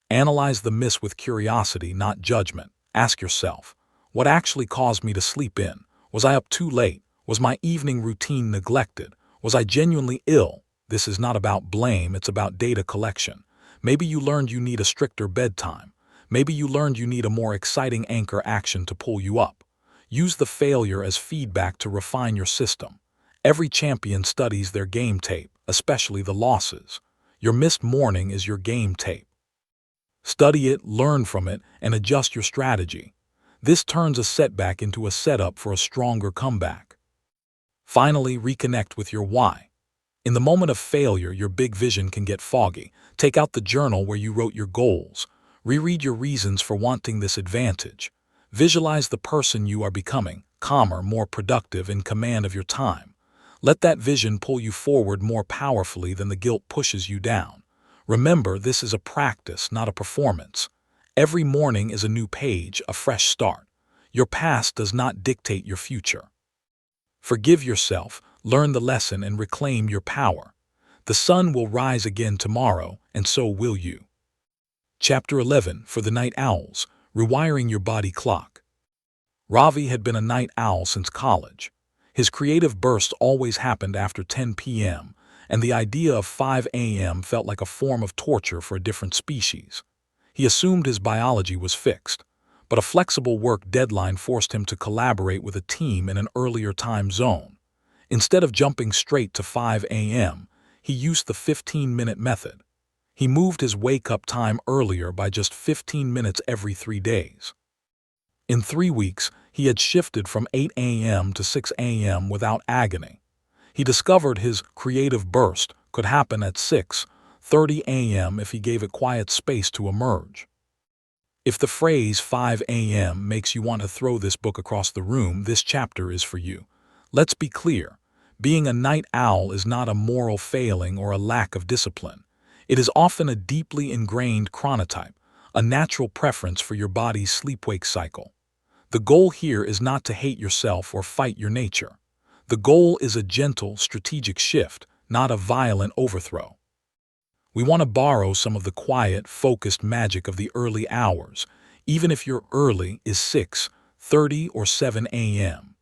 Analyze the miss with curiosity, not judgment. Ask yourself, what actually caused me to sleep in? Was I up too late? Was my evening routine neglected? Was I genuinely ill? This is not about blame, it's about data collection. Maybe you learned you need a stricter bedtime. Maybe you learned you need a more exciting anchor action to pull you up. Use the failure as feedback to refine your system. Every champion studies their game tape, especially the losses. Your missed morning is your game tape. Study it, learn from it, and adjust your strategy. This turns a setback into a setup for a stronger comeback. Finally, reconnect with your why. In the moment of failure, your big vision can get foggy. Take out the journal where you wrote your goals. Reread your reasons for wanting this advantage. Visualize the person you are becoming, calmer, more productive, in command of your time. Let that vision pull you forward more powerfully than the guilt pushes you down. Remember, this is a practice, not a performance. Every morning is a new page, a fresh start. Your past does not dictate your future. Forgive yourself, learn the lesson, and reclaim your power. The sun will rise again tomorrow, and so will you. Chapter 11 for the Night Owls, Rewiring Your Body Clock. Ravi had been a night owl since college. His creative bursts always happened after 10 p.m., and the idea of 5 a.m. felt like a form of torture for a different species. He assumed his biology was fixed, but a flexible work deadline forced him to collaborate with a team in an earlier time zone. Instead of jumping straight to 5 a.m., he used the 15-minute method. He moved his wake-up time earlier by just 15 minutes every 3 days. In 3 weeks, he had shifted from 8 a.m. to 6 a.m. without agony. He discovered his creative burst could happen at 6:30 a.m. if he gave it quiet space to emerge. If the phrase 5 a.m. makes you want to throw this book across the room, this chapter is for you. Let's be clear. Being a night owl is not a moral failing or a lack of discipline. It is often a deeply ingrained chronotype, a natural preference for your body's sleep-wake cycle. The goal here is not to hate yourself or fight your nature. The goal is a gentle, strategic shift, not a violent overthrow. We want to borrow some of the quiet, focused magic of the early hours, even if your early is 6:30 or 7 a.m.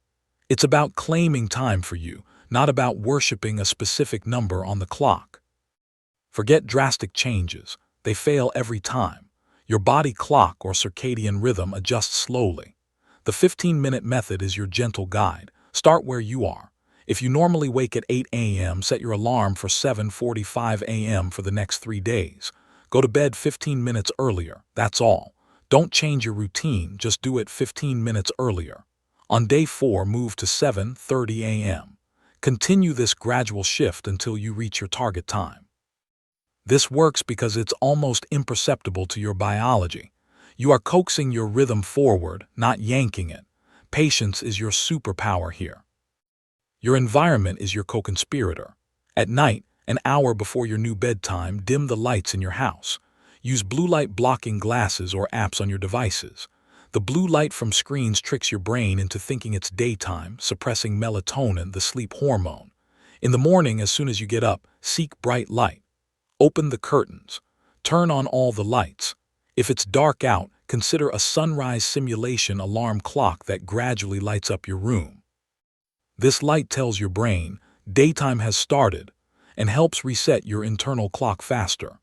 It's about claiming time for you, not about worshiping a specific number on the clock. Forget drastic changes. They fail every time. Your body clock or circadian rhythm adjusts slowly. The 15-minute method is your gentle guide. Start where you are. If you normally wake at 8 a.m., set your alarm for 7:45 a.m. for the next 3 days. Go to bed 15 minutes earlier, that's all. Don't change your routine, just do it 15 minutes earlier. On day 4, move to 7:30 a.m. Continue this gradual shift until you reach your target time. This works because it's almost imperceptible to your biology. You are coaxing your rhythm forward, not yanking it. Patience is your superpower here. Your environment is your co-conspirator. At night, an hour before your new bedtime, dim the lights in your house. Use blue light blocking glasses or apps on your devices. The blue light from screens tricks your brain into thinking it's daytime, suppressing melatonin, the sleep hormone. In the morning, as soon as you get up, seek bright light. Open the curtains. Turn on all the lights. If it's dark out, consider a sunrise simulation alarm clock that gradually lights up your room. This light tells your brain, daytime has started, and helps reset your internal clock faster.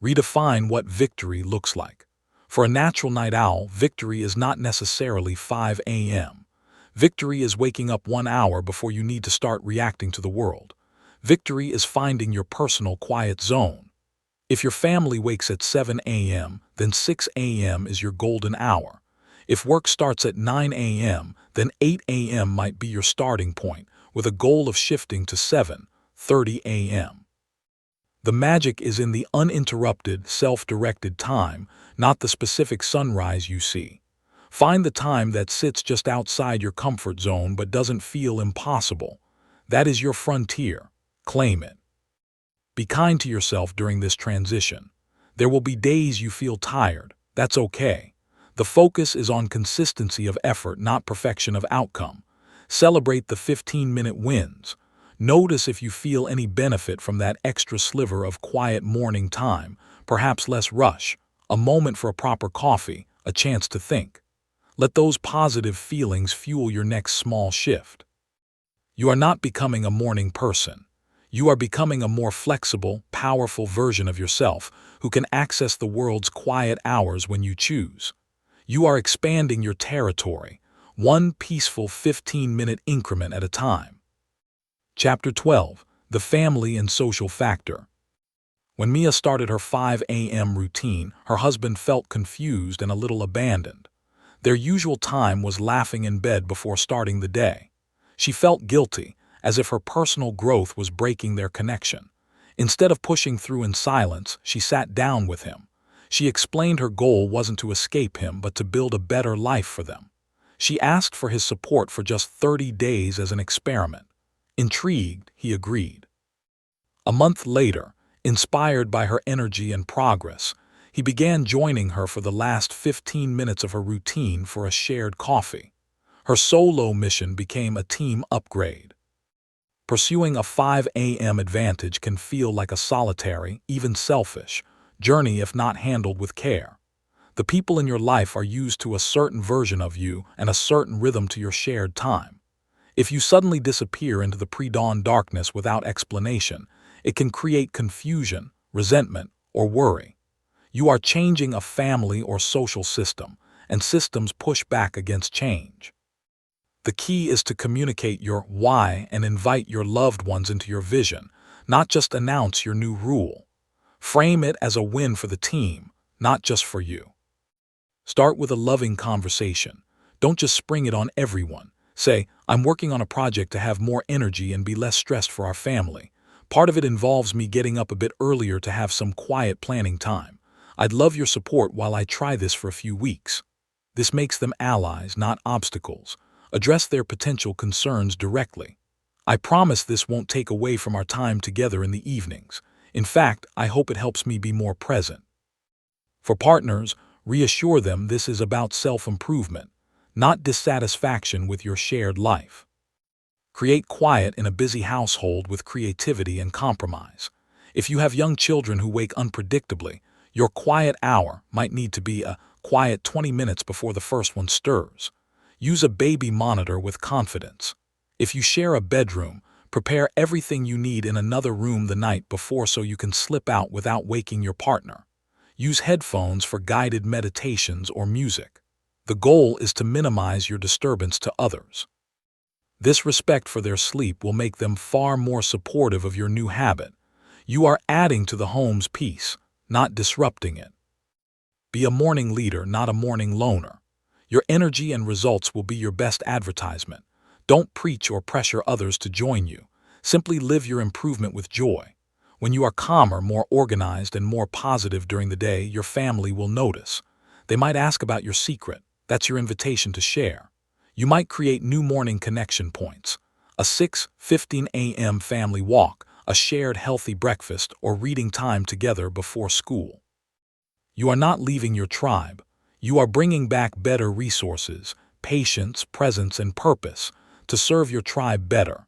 Redefine what victory looks like. For a natural night owl, victory is not necessarily 5 a.m. Victory is waking up 1 hour before you need to start reacting to the world. Victory is finding your personal quiet zone. If your family wakes at 7 a.m., then 6 a.m. is your golden hour. If work starts at 9 a.m., then 8 a.m. might be your starting point, with a goal of shifting to 7:30 a.m. The magic is in the uninterrupted, self-directed time, not the specific sunrise you see. Find the time that sits just outside your comfort zone but doesn't feel impossible. That is your frontier. Claim it. Be kind to yourself during this transition. There will be days you feel tired. That's okay. The focus is on consistency of effort, not perfection of outcome. Celebrate the 15-minute wins. Notice if you feel any benefit from that extra sliver of quiet morning time, perhaps less rush, a moment for a proper coffee, a chance to think. Let those positive feelings fuel your next small shift. You are not becoming a morning person. You are becoming a more flexible, powerful version of yourself who can access the world's quiet hours when you choose. You are expanding your territory, one peaceful 15-minute increment at a time. Chapter 12, The Family and Social Factor. When Mia started her 5 a.m. routine, her husband felt confused and a little abandoned. Their usual time was laughing in bed before starting the day. She felt guilty, as if her personal growth was breaking their connection. Instead of pushing through in silence, she sat down with him. She explained her goal wasn't to escape him, but to build a better life for them. She asked for his support for just 30 days as an experiment. Intrigued, he agreed. A month later, inspired by her energy and progress, He began joining her for the last 15 minutes of her routine for a shared coffee. Her solo mission became a team upgrade. Pursuing a 5 a.m. advantage can feel like a solitary, even selfish, journey if not handled with care. The people in your life are used to a certain version of you and a certain rhythm to your shared time. If you suddenly disappear into the pre-dawn darkness without explanation, it can create confusion, resentment, or worry. You are changing a family or social system, and systems push back against change. The key is to communicate your why and invite your loved ones into your vision, not just announce your new rule. Frame it as a win for the team, not just for you. Start with a loving conversation. Don't just spring it on everyone. Say, I'm working on a project to have more energy and be less stressed for our family. Part of it involves me getting up a bit earlier to have some quiet planning time. I'd love your support while I try this for a few weeks. This makes them allies, not obstacles. Address their potential concerns directly. I promise this won't take away from our time together in the evenings. In fact, I hope it helps me be more present. For partners, reassure them this is about self-improvement, not dissatisfaction with your shared life. Create quiet in a busy household with creativity and compromise. If you have young children who wake unpredictably, your quiet hour might need to be a quiet 20 minutes before the first one stirs. Use a baby monitor with confidence. If you share a bedroom, prepare everything you need in another room the night before so you can slip out without waking your partner. Use headphones for guided meditations or music. The goal is to minimize your disturbance to others. This respect for their sleep will make them far more supportive of your new habit. You are adding to the home's peace, not disrupting it. Be a morning leader, not a morning loner. Your energy and results will be your best advertisement. Don't preach or pressure others to join you. Simply live your improvement with joy. When you are calmer, more organized, and more positive during the day, your family will notice. They might ask about your secret. That's your invitation to share. You might create new morning connection points. A 6:15 a.m. family walk, a shared healthy breakfast, or reading time together before school. You are not leaving your tribe. You are bringing back better resources, patience, presence, and purpose to serve your tribe better.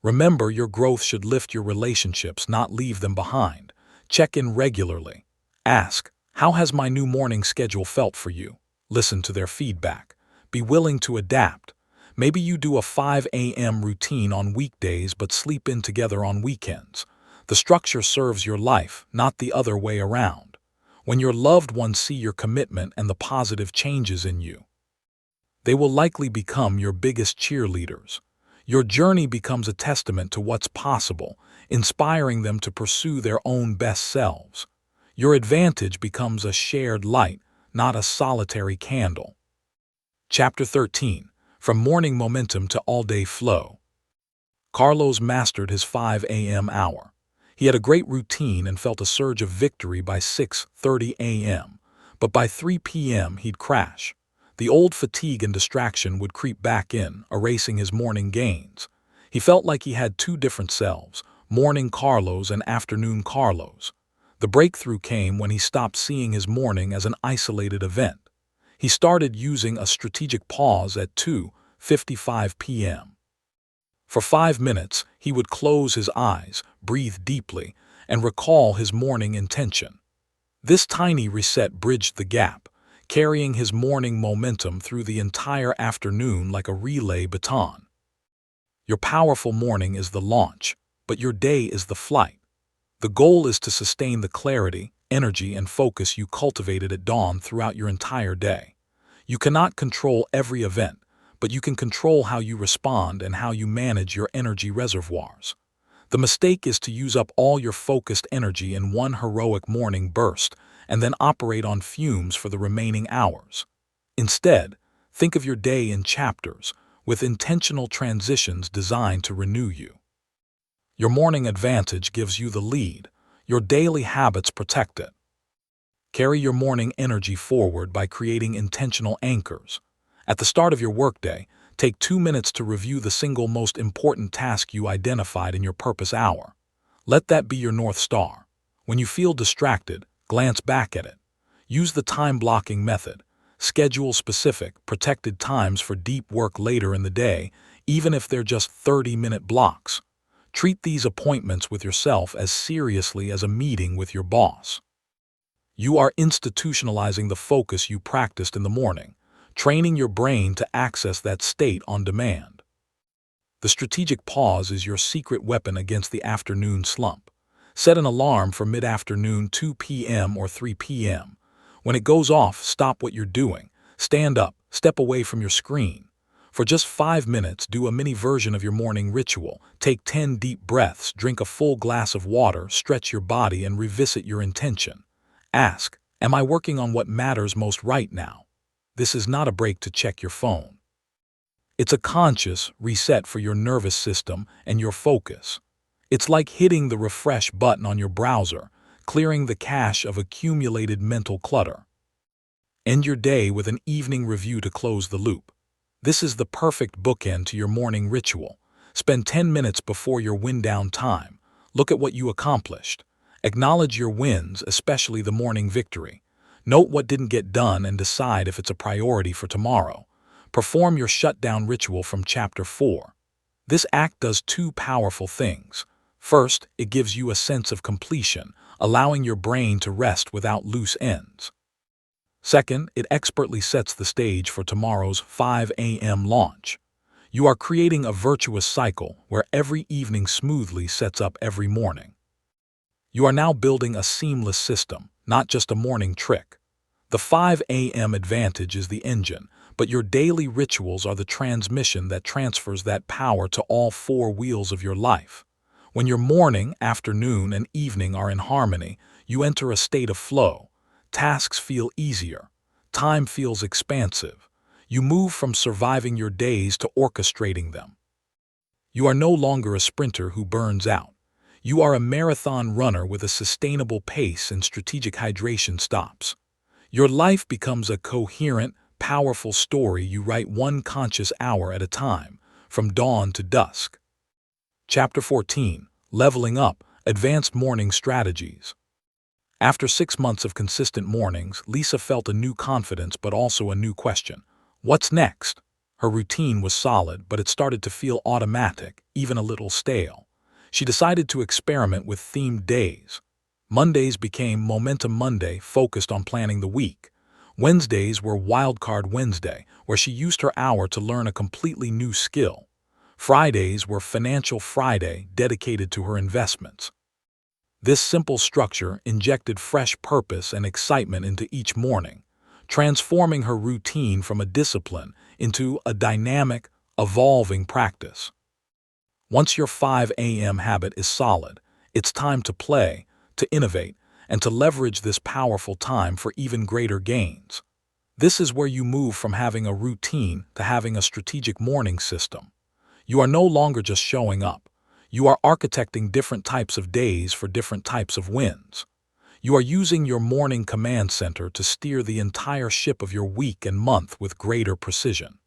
Remember, your growth should lift your relationships, not leave them behind. Check in regularly. Ask, how has my new morning schedule felt for you? Listen to their feedback. Be willing to adapt. Maybe you do a 5 a.m. routine on weekdays but sleep in together on weekends. The structure serves your life, not the other way around. When your loved ones see your commitment and the positive changes in you, they will likely become your biggest cheerleaders. Your journey becomes a testament to what's possible, inspiring them to pursue their own best selves. Your advantage becomes a shared light, not a solitary candle. Chapter 13. From Morning Momentum to All-Day Flow. Carlos mastered his 5 a.m. hour. He had a great routine and felt a surge of victory by 6:30 a.m., but by 3 p.m. he'd crash. The old fatigue and distraction would creep back in, erasing his morning gains. He felt like he had two different selves, morning Carlos and afternoon Carlos. The breakthrough came when he stopped seeing his morning as an isolated event. He started using a strategic pause at 2:55 p.m. For 5 minutes, he would close his eyes, breathe deeply, and recall his morning intention. This tiny reset bridged the gap, carrying his morning momentum through the entire afternoon like a relay baton. Your powerful morning is the launch, but your day is the flight. The goal is to sustain the clarity, energy, and focus you cultivated at dawn throughout your entire day. You cannot control every event, but you can control how you respond and how you manage your energy reservoirs. The mistake is to use up all your focused energy in one heroic morning burst and then operate on fumes for the remaining hours. Instead, think of your day in chapters, with intentional transitions designed to renew you. Your morning advantage gives you the lead. Your daily habits protect it. Carry your morning energy forward by creating intentional anchors. At the start of your workday, take 2 minutes to review the single most important task you identified in your purpose hour. Let that be your North Star. When you feel distracted, glance back at it. Use the time blocking method. Schedule specific, protected times for deep work later in the day, even if they're just 30-minute blocks. Treat these appointments with yourself as seriously as a meeting with your boss. You are institutionalizing the focus you practiced in the morning, training your brain to access that state on demand. The strategic pause is your secret weapon against the afternoon slump. Set an alarm for mid-afternoon 2 p.m. or 3 p.m. When it goes off, stop what you're doing. Stand up, step away from your screen. For just 5 minutes, do a mini version of your morning ritual. Take 10 deep breaths, drink a full glass of water, stretch your body, and revisit your intention. Ask, am I working on what matters most right now? This is not a break to check your phone. It's a conscious reset for your nervous system and your focus. It's like hitting the refresh button on your browser, clearing the cache of accumulated mental clutter. End your day with an evening review to close the loop. This is the perfect bookend to your morning ritual. Spend 10 minutes before your wind-down time. Look at what you accomplished. Acknowledge your wins, especially the morning victory. Note what didn't get done and decide if it's a priority for tomorrow. Perform your shutdown ritual from Chapter 4. This act does two powerful things. First, it gives you a sense of completion, allowing your brain to rest without loose ends. Second, it expertly sets the stage for tomorrow's 5 a.m. launch. You are creating a virtuous cycle where every evening smoothly sets up every morning. You are now building a seamless system, not just a morning trick. The 5 a.m. advantage is the engine, but your daily rituals are the transmission that transfers that power to all four wheels of your life. When your morning, afternoon, and evening are in harmony, you enter a state of flow. Tasks feel easier. Time feels expansive. You move from surviving your days to orchestrating them. You are no longer a sprinter who burns out. You are a marathon runner with a sustainable pace and strategic hydration stops. Your life becomes a coherent, powerful story you write one conscious hour at a time, from dawn to dusk. Chapter 14, Leveling Up, Advanced Morning Strategies. After 6 months of consistent mornings, Lisa felt a new confidence but also a new question. What's next? Her routine was solid, but it started to feel automatic, even a little stale. She decided to experiment with themed days. Mondays became Momentum Monday, focused on planning the week. Wednesdays were Wildcard Wednesday, where she used her hour to learn a completely new skill. Fridays were Financial Friday, dedicated to her investments. This simple structure injected fresh purpose and excitement into each morning, transforming her routine from a discipline into a dynamic, evolving practice. Once your 5 a.m. habit is solid, it's time to play, to innovate, and to leverage this powerful time for even greater gains. This is where you move from having a routine to having a strategic morning system. You are no longer just showing up. You are architecting different types of days for different types of wins. You are using your morning command center to steer the entire ship of your week and month with greater precision.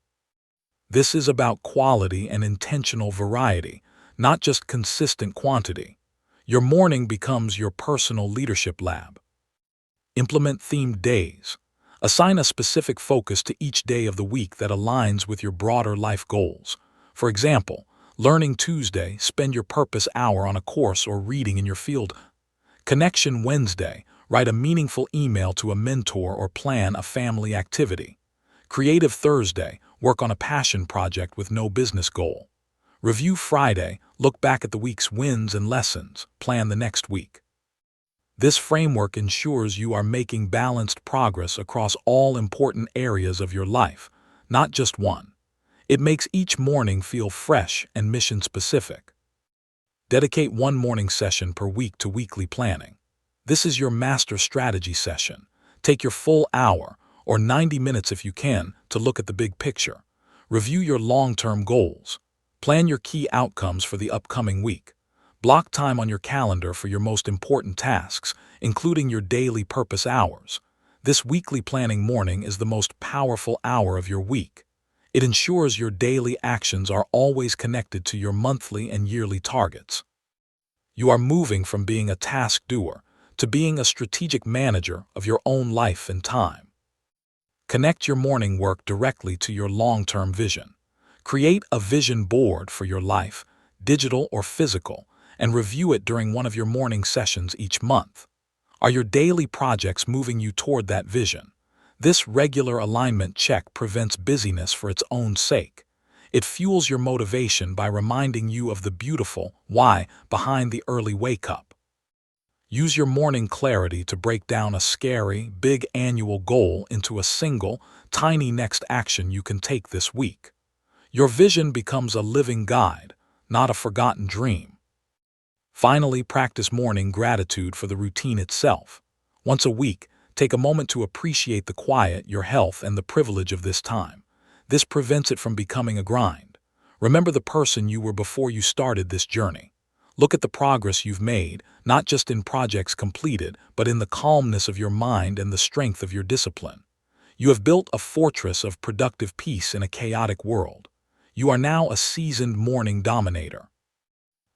This is about quality and intentional variety, not just consistent quantity. Your morning becomes your personal leadership lab. Implement themed days. Assign a specific focus to each day of the week that aligns with your broader life goals. For example, Learning Tuesday, spend your purpose hour on a course or reading in your field. Connection Wednesday, write a meaningful email to a mentor or plan a family activity. Creative Thursday, work on a passion project with no business goal. Review Friday, look back at the week's wins and lessons, plan the next week. This framework ensures you are making balanced progress across all important areas of your life, not just one. It makes each morning feel fresh and mission-specific. Dedicate one morning session per week to weekly planning. This is your master strategy session. Take your full hour, or 90 minutes if you can, to look at the big picture. Review your long-term goals. Plan your key outcomes for the upcoming week. Block time on your calendar for your most important tasks, including your daily purpose hours. This weekly planning morning is the most powerful hour of your week. It ensures your daily actions are always connected to your monthly and yearly targets. You are moving from being a task doer to being a strategic manager of your own life and time. Connect your morning work directly to your long-term vision. Create a vision board for your life, digital or physical, and review it during one of your morning sessions each month. Are your daily projects moving you toward that vision? This regular alignment check prevents busyness for its own sake. It fuels your motivation by reminding you of the beautiful why behind the early wake-up. Use your morning clarity to break down a scary, big annual goal into a single, tiny next action you can take this week. Your vision becomes a living guide, not a forgotten dream. Finally, practice morning gratitude for the routine itself. Once a week, take a moment to appreciate the quiet, your health, and the privilege of this time. This prevents it from becoming a grind. Remember the person you were before you started this journey. Look at the progress you've made, not just in projects completed, but in the calmness of your mind and the strength of your discipline. You have built a fortress of productive peace in a chaotic world. You are now a seasoned morning dominator.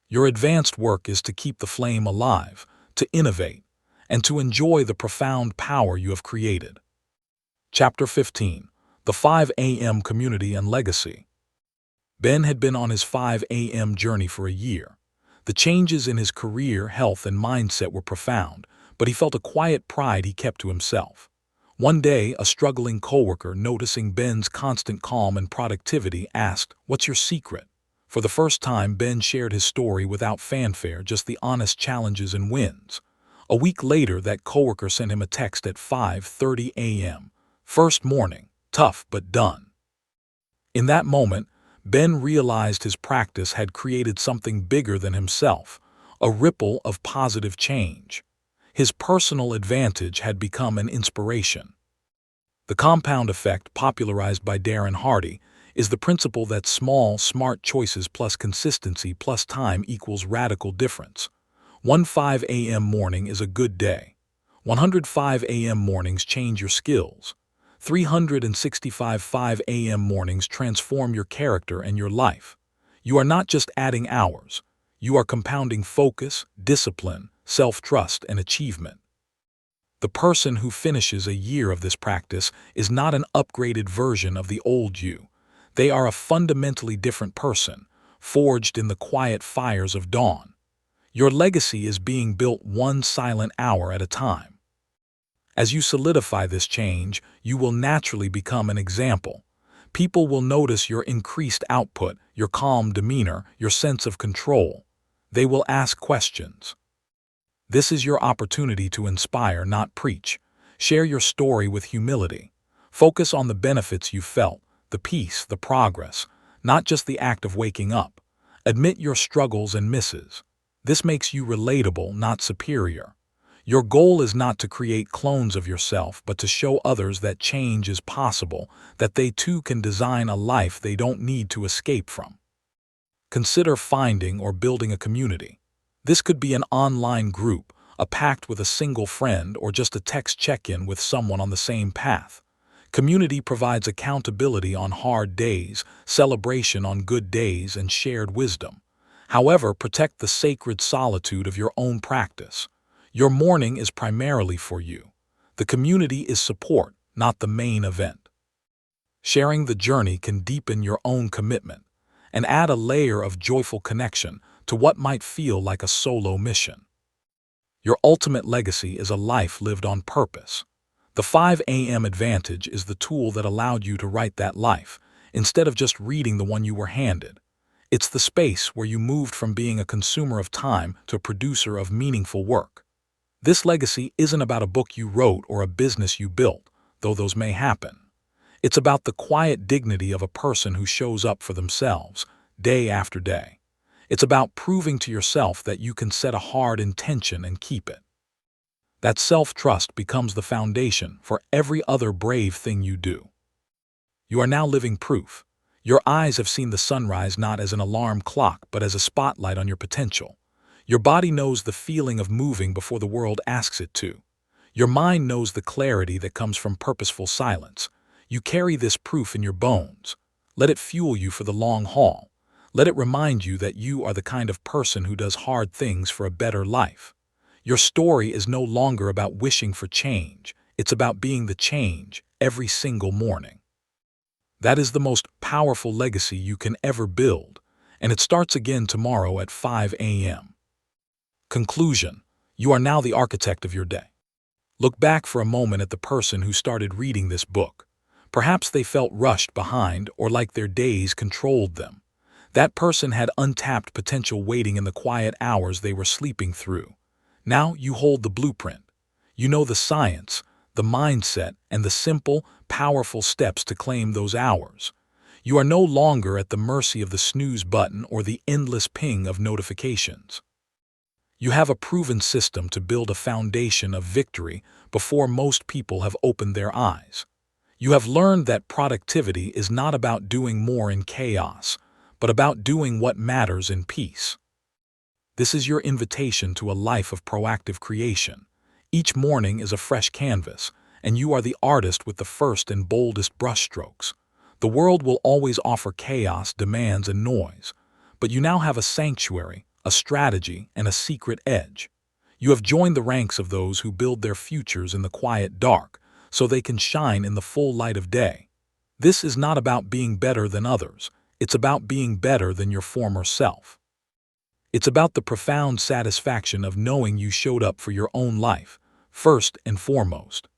Your advanced work is to keep the flame alive, to innovate, and to enjoy the profound power you have created. Chapter 15. The 5 a.m. Community and Legacy. Ben had been on his 5 a.m. journey for a year. The changes in his career, health, and mindset were profound, but he felt a quiet pride he kept to himself. One day, a struggling coworker, noticing Ben's constant calm and productivity, asked, "What's your secret?" For the first time, Ben shared his story without fanfare, just the honest challenges and wins. A week later, that coworker sent him a text at 5:30 a.m. "First morning, tough but done." In that moment, Ben realized his practice had created something bigger than himself, a ripple of positive change. His personal advantage had become an inspiration. The compound effect, popularized by Darren Hardy, is the principle that small, smart choices plus consistency plus time equals radical difference. One 5 a.m. morning is a good day. 105 a.m. mornings change your skills. 365 5 a.m. mornings transform your character and your life. You are not just adding hours. You are compounding focus, discipline, self-trust, and achievement. The person who finishes a year of this practice is not an upgraded version of the old you. They are a fundamentally different person, forged in the quiet fires of dawn. Your legacy is being built one silent hour at a time. As you solidify this change, you will naturally become an example. People will notice your increased output, your calm demeanor, your sense of control. They will ask questions. This is your opportunity to inspire, not preach. Share your story with humility. Focus on the benefits you felt, the peace, the progress, not just the act of waking up. Admit your struggles and misses. This makes you relatable, not superior. Your goal is not to create clones of yourself, but to show others that change is possible, that they too can design a life they don't need to escape from. Consider finding or building a community. This could be an online group, a pact with a single friend, or just a text check-in with someone on the same path. Community provides accountability on hard days, celebration on good days, and shared wisdom. However, protect the sacred solitude of your own practice. Your morning is primarily for you. The community is support, not the main event. Sharing the journey can deepen your own commitment and add a layer of joyful connection to what might feel like a solo mission. Your ultimate legacy is a life lived on purpose. The 5 a.m. advantage is the tool that allowed you to write that life, instead of just reading the one you were handed. It's the space where you moved from being a consumer of time to a producer of meaningful work. This legacy isn't about a book you wrote or a business you built, though those may happen. It's about the quiet dignity of a person who shows up for themselves, day after day. It's about proving to yourself that you can set a hard intention and keep it. That self-trust becomes the foundation for every other brave thing you do. You are now living proof. Your eyes have seen the sunrise not as an alarm clock, but as a spotlight on your potential. Your body knows the feeling of moving before the world asks it to. Your mind knows the clarity that comes from purposeful silence. You carry this proof in your bones. Let it fuel you for the long haul. Let it remind you that you are the kind of person who does hard things for a better life. Your story is no longer about wishing for change. It's about being the change every single morning. That is the most powerful legacy you can ever build, and it starts again tomorrow at 5 a.m. Conclusion: you are now the architect of your day. Look back for a moment at the person who started reading this book. Perhaps they felt rushed behind or like their days controlled them. That person had untapped potential waiting in the quiet hours they were sleeping through. Now you hold the blueprint. You know the science, the mindset, and the simple, powerful steps to claim those hours. You are no longer at the mercy of the snooze button or the endless ping of notifications. You have a proven system to build a foundation of victory before most people have opened their eyes. You have learned that productivity is not about doing more in chaos, but about doing what matters in peace. This is your invitation to a life of proactive creation. Each morning is a fresh canvas, and you are the artist with the first and boldest brushstrokes. The world will always offer chaos, demands, and noise, but you now have a sanctuary, a strategy, and a secret edge. You have joined the ranks of those who build their futures in the quiet dark, so they can shine in the full light of day. This is not about being better than others. It's about being better than your former self. It's about the profound satisfaction of knowing you showed up for your own life, first and foremost.